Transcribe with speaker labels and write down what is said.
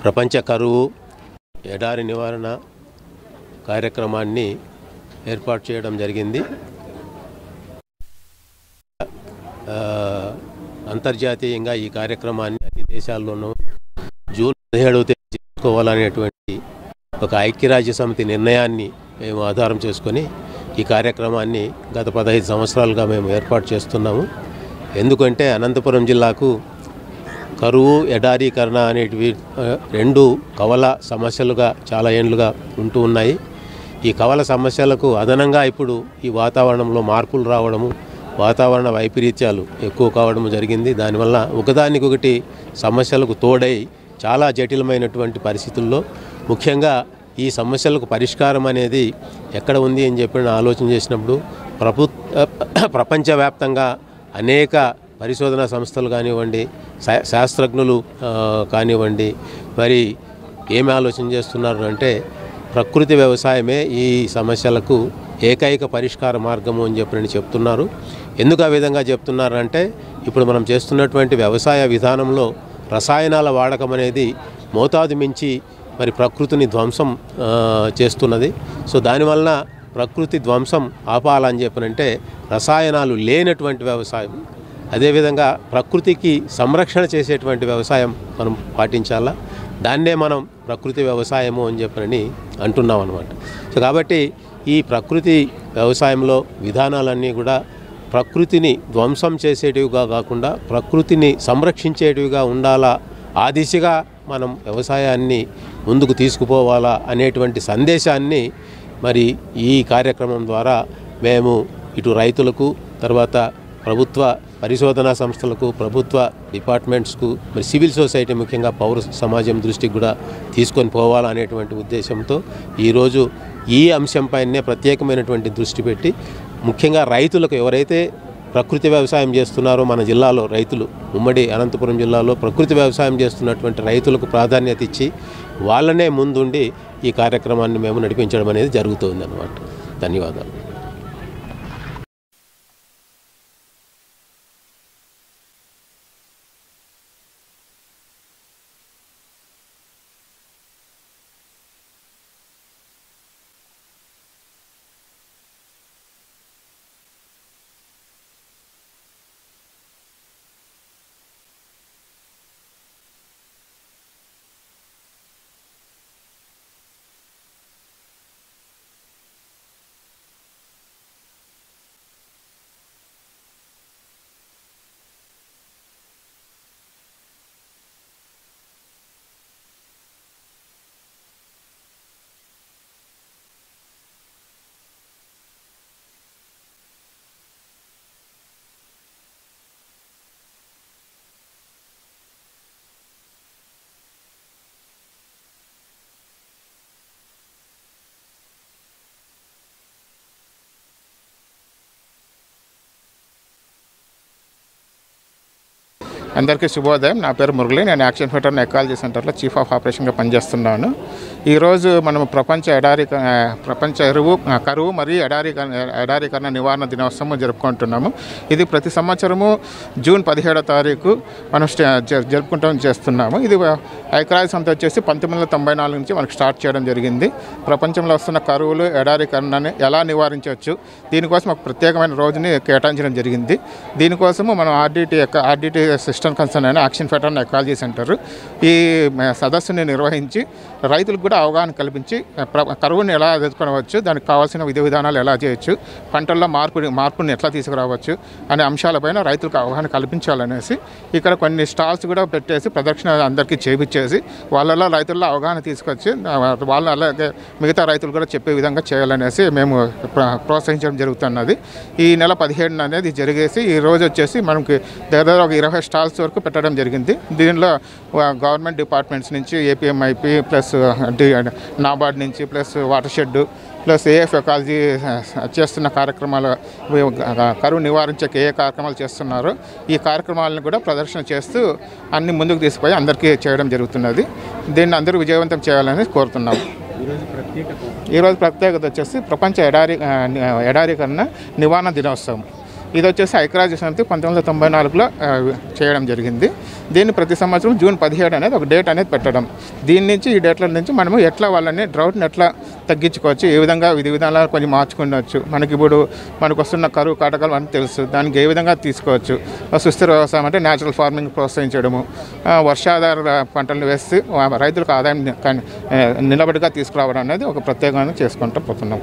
Speaker 1: ప్రపంచ కరువు ఎడారి నివారణ కార్యక్రమాన్ని ఏర్పాటు చేయడం జరిగింది. అంతర్జాతీయంగా ఈ కార్యక్రమాన్ని అన్ని దేశాల్లోనూ జూన్ 17వ తేదీ చేసుకోవాలనేటువంటి ఒక ఐక్యరాజ్య సమితి నిర్ణయాన్ని మేము ఆధారం చేసుకొని ఈ కార్యక్రమాన్ని గత 15 సంవత్సరాలుగా మేము ఏర్పాటు చేస్తున్నాము. ఎందుకంటే అనంతపురం జిల్లాకు కరువు ఎడారీకరణ అనేటివి రెండు కవల సమస్యలుగా చాలా ఏళ్ళుగా ఉంటూ ఉన్నాయి. ఈ కవల సమస్యలకు అదనంగా ఇప్పుడు ఈ వాతావరణంలో మార్పులు రావడము, వాతావరణ వైపరీత్యాలు ఎక్కువ కావడం జరిగింది. దానివల్ల ఒకదానికొకటి సమస్యలకు తోడై చాలా జటిలమైనటువంటి పరిస్థితుల్లో ముఖ్యంగా ఈ సమస్యలకు పరిష్కారం అనేది ఎక్కడ ఉంది అని చెప్పి ఆలోచన చేసినప్పుడు ప్రపంచవ్యాప్తంగా అనేక పరిశోధనా సంస్థలు కానివ్వండి, శాస్త్రజ్ఞులు కానివ్వండి, మరి ఏమి ఆలోచన చేస్తున్నారు అంటే ప్రకృతి వ్యవసాయమే ఈ సమస్యలకు ఏకైక పరిష్కార మార్గము అని చెప్పి చెప్తున్నారు. ఎందుకు ఆ విధంగా చెప్తున్నారంటే ఇప్పుడు మనం చేస్తున్నటువంటి వ్యవసాయ విధానంలో రసాయనాల వాడకం అనేది మోతాదు మించి మరి ప్రకృతిని ధ్వంసం చేస్తున్నది. సో దానివల్ల ప్రకృతి ధ్వంసం ఆపాలని చెప్పనంటే రసాయనాలు లేనటువంటి వ్యవసాయం, అదేవిధంగా ప్రకృతికి సంరక్షణ చేసేటువంటి వ్యవసాయం మనం పాటించాలా. దాన్నే మనం ప్రకృతి వ్యవసాయము అని చెప్పని అంటున్నాం అన్నమాట. సో కాబట్టి ఈ ప్రకృతి వ్యవసాయంలో విధానాలన్నీ కూడా ప్రకృతిని ధ్వంసం చేసేటివిగా కాకుండా ప్రకృతిని సంరక్షించేటివిగా ఉండాలా, ఆ దిశగా మనం వ్యవసాయాన్ని ముందుకు తీసుకుపోవాలా అనేటువంటి సందేశాన్ని మరి ఈ కార్యక్రమం ద్వారా మేము ఇటు రైతులకు, తర్వాత ప్రభుత్వ పరిశోధనా సంస్థలకు, ప్రభుత్వ డిపార్ట్మెంట్స్కు, మరి సివిల్ సొసైటీ ముఖ్యంగా పౌర సమాజం దృష్టికి కూడా తీసుకొని పోవాలనేటువంటి ఉద్దేశంతో ఈరోజు ఈ అంశంపైనే ప్రత్యేకమైనటువంటి దృష్టి పెట్టి ముఖ్యంగా రైతులకు, ఎవరైతే ప్రకృతి వ్యవసాయం చేస్తున్నారో మన జిల్లాలో రైతులు, ఉమ్మడి అనంతపురం జిల్లాలో ప్రకృతి వ్యవసాయం చేస్తున్నటువంటి రైతులకు ప్రాధాన్యత ఇచ్చి వాళ్ళనే ముందుండి ఈ కార్యక్రమాన్ని మేము నడిపించడం అనేది జరుగుతుంది అన్నమాట. ధన్యవాదాలు.
Speaker 2: అందరికీ శుభోదయం. నా పేరు మురళి. నేను యాక్షన్ వెటరన్ ఎకాలజీ సెంటర్లో చీఫ్ ఆఫ్ ఆపరేషన్గా పనిచేస్తున్నాను. ఈరోజు మనం ప్రపంచ కరువు మరియు ఎడారీకరణ నివారణ దినోత్సవం జరుపుకుంటున్నాము. ఇది ప్రతి సంవత్సరము జూన్ 17వ తారీఖు మనం చేస్తున్నాము. ఇది ఐక్యరాజ్య సమితి వచ్చేసి 1994 నుంచి మనకు స్టార్ట్ చేయడం జరిగింది. ప్రపంచంలో వస్తున్న కరువులు, ఎడారీకరణని ఎలా నివారించవచ్చు, దీనికోసం ఒక ప్రత్యేకమైన రోజుని కేటాయించడం జరిగింది. దీనికోసము మనం ఆర్డిటి సిస్టమ్ కన్సర్న్ అయిన యాక్షన్ వెటరన్ ఎకాలజీ సెంటర్ ఈ సదస్సుని నిర్వహించి రైతులకు కూడా అవగాహన కల్పించి కరువుని ఎలా ఎదుర్కొనవచ్చు, దానికి కావాల్సిన విధి విధానాలు ఎలా చేయొచ్చు, పంటల్లో మార్పుని ఎట్లా తీసుకురావచ్చు అనే అంశాలపైన రైతులకు అవగాహన కల్పించాలనేసి ఇక్కడ కొన్ని స్టాల్స్ కూడా పెట్టేసి ప్రదర్శన అందరికీ చేయించేసి వాళ్ళలో రైతుల్లో అవగాహన తీసుకొచ్చి వాళ్ళు అలాగే మిగతా రైతులు కూడా చెప్పే విధంగా చేయాలనేసి మేము ప్రోత్సహించడం జరుగుతున్నది. ఈ నెల 17న అనేది జరిగేసి ఈ రోజు వచ్చేసి మనకి దగ్గర ఒక 20 స్టాల్స్ వరకు పెట్టడం జరిగింది. దీనిలో గవర్నమెంట్ డిపార్ట్మెంట్స్ నుంచి ఏపీఎంఐపి ప్లస్ నాబార్డ్ నుంచి plus water shed plus AF ecology చేస్తున్న కార్యక్రమాలు, కరువు నివారించే ఏ కార్యక్రమాలు చేస్తున్నారో ఈ కార్యక్రమాలను కూడా ప్రదర్శన చేస్తూ అన్ని ముందుకు తీసుకుపోయి అందరికీ చేయడం జరుగుతున్నది. దీన్ని అందరూ విజయవంతం చేయాలని కోరుతున్నాము. ఈరోజు ప్రత్యేకత వచ్చేసి ప్రపంచ ఎడారీకరణ నివారణ దినోత్సవం. ఇది వచ్చేసి ఐక్యరాజ్య సమితి 1994లో చేయడం జరిగింది. దీన్ని ప్రతి సంవత్సరం జూన్ 17 అనేది ఒక డేట్ అనేది పెట్టడం. దీని నుంచి ఈ డేట్ల నుంచి మనము ఎట్లా వాళ్ళని డ్రౌట్ని ఎట్లా తగ్గించుకోవచ్చు, ఏ విధంగా విధి విధానాలు కొంచెం మార్చుకోవచ్చు, మనకి ఇప్పుడు మనకు వస్తున్న కరువు కాటకాలు అని తెలుసు, దానికి ఏ విధంగా తీసుకోవచ్చు, సుస్థిర వ్యవసాయం అంటే న్యాచురల్ ఫార్మింగ్ ప్రోత్సహించడము, వర్షాధార పంటలను వేసి రైతులకు ఆదాయం నిలబడిగా తీసుకురావడం అనేది ఒక ప్రత్యేకంగా చేసుకుంటూ పోతున్నాం.